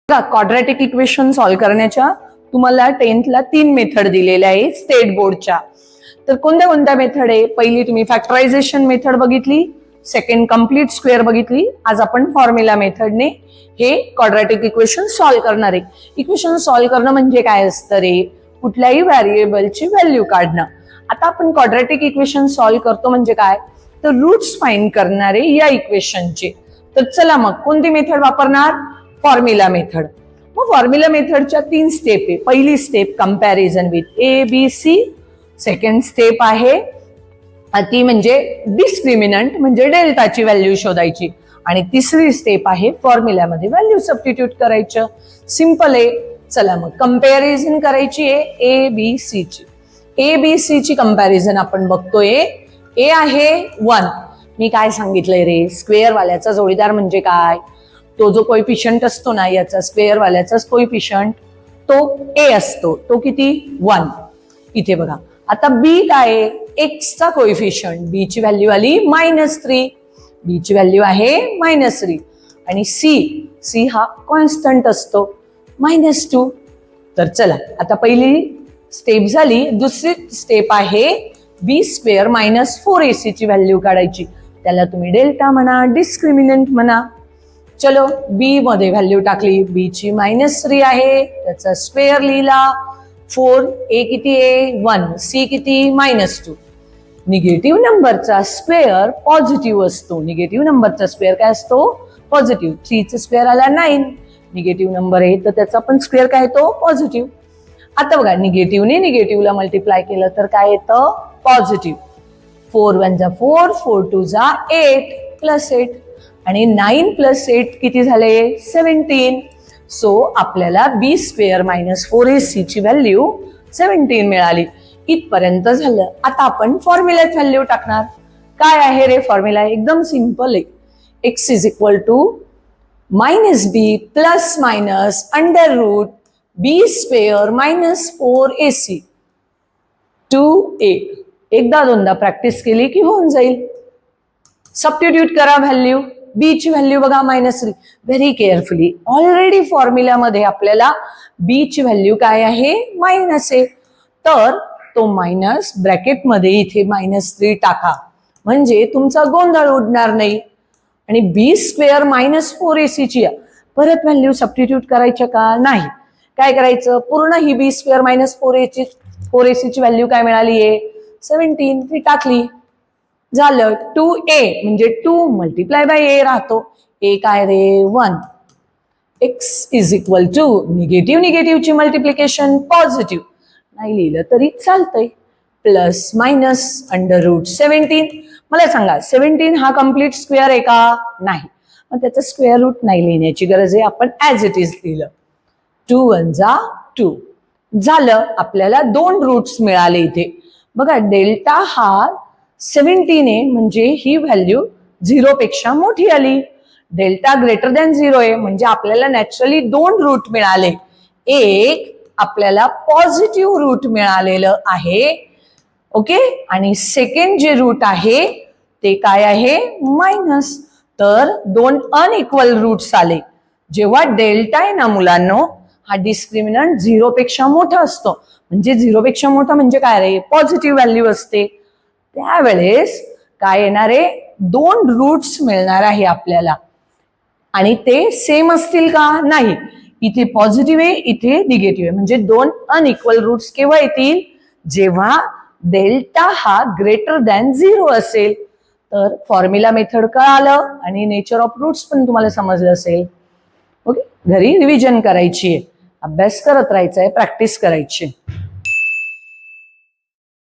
Quadratic equation solve करण्याच्या तुम्हाला 10th ला 3 मेथड दिलेल्या आहे स्टेट बोर्डच्या. तर कोणत्या कोणत्या मेथड आहे? पहिली तुम्ही फॅक्टरायझेशन मेथड बघितली, सेकंड कंप्लीट स्क्वेअर बघितली. आज आपण फॉर्म्युला मेथडने हे क्वाड्रॅटिक इक्वेशन सॉल्व्ह करणार आहे. इक्वेशन सॉल्व्ह करणं म्हणजे काय असतं रे? कुठल्याही व्हेरिएबलची व्हॅल्यू काढणं. आता आपण क्वाड्रॅटिक इक्वेशन सॉल्व्ह करतो म्हणजे काय? तर रूट्स फाइंड करणारे या इक्वेशनचे. तर चला मग कोणती मेथड वापरणार? Formula method. मग फॉर्म्युला मेथडच्या 3 स्टेप आहे. पहिली step comparison with A B C. Second step आहे ती म्हणजे डिस्क्रिमिनंट म्हणजे डेल्टाची व्हॅल्यू शोधायची. आणि तिसरी स्टेप आहे फॉर्म्युल्यामध्ये व्हॅल्यू सबस्टिट्यूट करायचं. सिंपल आहे. चला मग कंपॅरिझन करायची आहे ए बी सी ची. ए बी सी ची कंपॅरिझन आपण बघतोय. ए आहे 1. मी काय सांगितलंय रे? स्क्वेअर वाल्याचा जोडीदार म्हणजे काय? तो जो कोएफिशियंट असतो ना याचा स्क्वेअर वाल्याचा कोएफिशियंट तो ए असतो. तो किती? 1. इथे बघा. आता बी काय आहे? एक्स चा कोएफिशियंट. बी ची व्हॅल्यू आली -3. बी ची व्हॅल्यू आहे -3. आणि सी हा कॉन्स्टंट असतो -2. तर चला आता पहिली स्टेप झाली. दुसरी स्टेप आहे बी स्क्वेअर -4ac ची व्हॅल्यू काढायची. त्याला तुम्ही डेल्टा म्हणा, डिस्क्रिमिनंट म्हणा. चलो बी मध्ये व्हॅल्यू टाकली. बी ची -3 आहे, त्याचा स्क्वेअर लिहिला. 4 ए किती आहे? 1. सी किती? -2. निगेटिव्ह नंबरचा स्क्वेअर पॉझिटिव्ह असतो. निगेटिव्ह नंबरचा स्क्वेअर काय असतो? पॉझिटिव्ह. 3 चा स्क्वेअर आला 9. निगेटिव्ह नंबर आहे तर त्याचा पण स्क्वेअर काय येतो? पॉझिटिव्ह. आता बघा निगेटिव्हने निगेटिव्हला मल्टिप्लाय केलं तर काय येतं? पॉझिटिव्ह. 4 1 जा 4, 4 2 जा 8 प्लस 8. आणि 9 प्लस 8 किती झाले? 17. सो आपल्याला बी स्क्वेअर -4ac ची व्हॅल्यू 17 मिळाली. इथपर्यंत झालं. आता आपण फॉर्म्युल्यात व्हॅल्यू टाकणार. काय आहे रे फॉर्म्युला? एकदम सिंपल आहे. x is equal to -b plus minus under root B square -4ac 2a. एकदा दोनदा प्रॅक्टिस केली की होऊन जाईल. सबस्टिट्यूट करा व्हॅल्यू. बी ची व्हॅल्यू बघा -3. Very carefully. ऑलरेडी फॉर्म्युल्यामध्ये आपल्याला बी ची व्हॅल्यू काय आहे? मायनस आहे. तर तो मायनस ब्रॅकेटमध्ये इथे -3 टाका म्हणजे तुमचा गोंधळ उडणार नाही. आणि बी स्क्वेअर -4ac ची परत व्हॅल्यू सबस्टिट्यूट करायच्या का? नाही. काय करायचं? पूर्ण ही बी स्क्वेअर -4ac ची व्हॅल्यू काय मिळाली आहे? 17. ती टाकली. झालं. 2a म्हणजे 2 मल्टिप्लाय बाय a राहतो. a काय रे? 1. x इज इक्वल टू निगेटिव्हची मल्टिप्लिकेशन पॉझिटिव्ह. नाही लिहिलं तरी चालतंय. Plus minus under root 17. मला सांगा 17 हा कम्प्लीट स्क्वेअर आहे का? नाही. मग त्याचं स्क्वेअर रूट नाही लिहिण्याची गरज आहे. आपण ऍज इट इज लिहिलं. 2 1 जा 2. झालं. आपल्याला 2 रूट्स मिळाले इथे. बघा डेल्टा हा 17 आहे म्हणजे ही व्हॅल्यू 0 पेक्षा मोठी आली. डेल्टा ग्रेटर दॅन 0 आहे म्हणजे आपल्याला नॅचरली 2 रूट मिळाले. एक आपल्याला पॉझिटिव्ह रूट मिळालेलं आहे. ओके. आणि सेकंड जे रूट आहे ते काय आहे? मायनस. तर 2 अनइक्वल रूट्स आले. जेव्हा डेल्टा आहे ना मुलांनो हा डिस्क्रिमिनंट 0 पेक्षा मोठा असतो. म्हणजे 0 पेक्षा मोठा म्हणजे काय रे? पॉझिटिव्ह व्हॅल्यू असते. त्यावेळेस काय येणार आहे? 2 रूट्स मिळणार आहे आपल्याला. आणि ते सेम असतील का? नाही. इथे पॉझिटिव्ह आहे, इथे निगेटिव्ह आहे. म्हणजे 2 अनइक्वल रूट्स केव्हा येतील? जेव्हा डेल्टा हा ग्रेटर दॅन 0 असेल. तर फॉर्म्युला मेथड कळालं आणि नेचर ऑफ रूट्स पण तुम्हाला समजलं असेल. ओके. घरी रिव्हिजन करायची आहे, अभ्यास करत राहायचा आहे, प्रॅक्टिस करायची.